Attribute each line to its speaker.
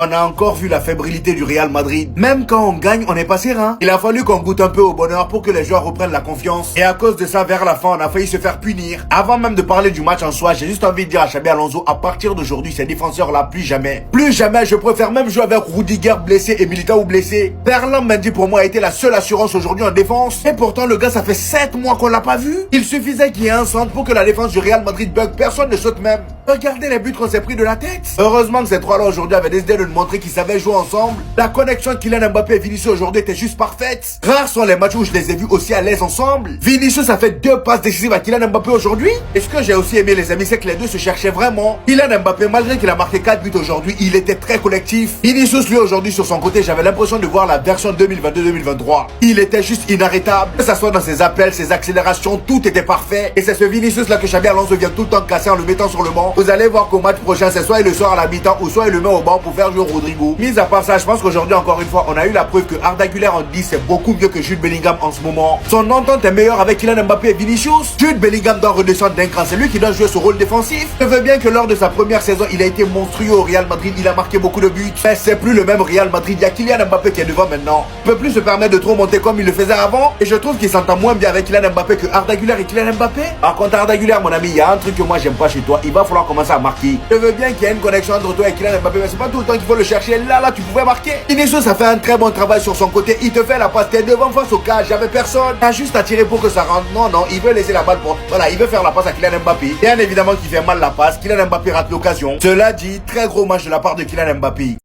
Speaker 1: On a encore vu la fébrilité du Real Madrid. Même quand on gagne, on n'est pas serein. Il a fallu qu'on goûte un peu au bonheur pour que les joueurs reprennent la confiance. Et à cause de ça, vers la fin, on a failli se faire punir. Avant même de parler du match en soi, j'ai juste envie de dire à Xabi Alonso, à partir d'aujourd'hui, ces défenseurs-là, plus jamais. Plus jamais, je préfère même jouer avec Rudiger blessé et Militao blessé. Ferland Mendy pour moi a été la seule assurance aujourd'hui en défense. Et pourtant, le gars, ça fait 7 mois qu'on l'a pas vu. Il suffisait qu'il y ait un centre pour que la défense du Real Madrid bug. Personne ne saute même. Regardez les buts qu'on s'est pris de la tête. Heureusement que ces trois-là aujourd'hui avaient décidé de nous montrer qu'ils savaient jouer ensemble. La connexion de Kylian Mbappé et Vinicius aujourd'hui était juste parfaite. Rares sont les matchs où je les ai vus aussi à l'aise ensemble. Vinicius a fait 2 passes décisives à Kylian Mbappé aujourd'hui. Et ce que j'ai aussi aimé les amis, c'est que les deux se cherchaient vraiment. Kylian Mbappé, malgré qu'il a marqué 4 buts aujourd'hui, il était très collectif. Vinicius lui aujourd'hui sur son côté, j'avais l'impression de voir la version 2022-2023. Il était juste inarrêtable. Que ça soit dans ses appels, ses accélérations, tout était parfait. Et c'est ce Vinicius là que Xabi Alonso vient tout le temps casser en le mettant sur le banc. Vous allez voir qu'au match prochain, c'est soit il le sort à la mi-temps ou soit il le met au banc pour faire jouer Rodrigo. Mis à part ça, je pense qu'aujourd'hui encore une fois, on a eu la preuve que Arda Güler en 10 c'est beaucoup mieux que Jude Bellingham en ce moment. Son entente est meilleure avec Kylian Mbappé et Vinicius. Jude Bellingham doit redescendre d'un cran, c'est lui qui doit jouer ce rôle défensif. Je veux bien que lors de sa première saison, il a été monstrueux au Real Madrid, il a marqué beaucoup de buts. Mais c'est plus le même Real Madrid, il y a Kylian Mbappé qui est devant maintenant. Il peut plus se permettre de trop monter comme il le faisait avant. Et je trouve qu'il s'entend moins bien avec Kylian Mbappé que Arda Güler et Kylian Mbappé. Par contre, Arda Güler, mon ami, il y a un truc que moi j'aime pas chez toi, il va falloir commencer à marquer. Je veux bien qu'il y ait une connexion entre toi et Kylian Mbappé, mais c'est pas tout le temps qu'il faut le chercher. Là, tu pouvais marquer. Vinicius a fait un très bon travail sur son côté. Il te fait la passe, t'es devant face au cage, j'avais personne. T'as juste à tirer pour que ça rentre. Non, il veut laisser la balle pour. Voilà, il veut faire la passe à Kylian Mbappé. Bien évidemment qu'il fait mal la passe. Kylian Mbappé rate l'occasion. Cela dit, très gros match de la part de Kylian Mbappé.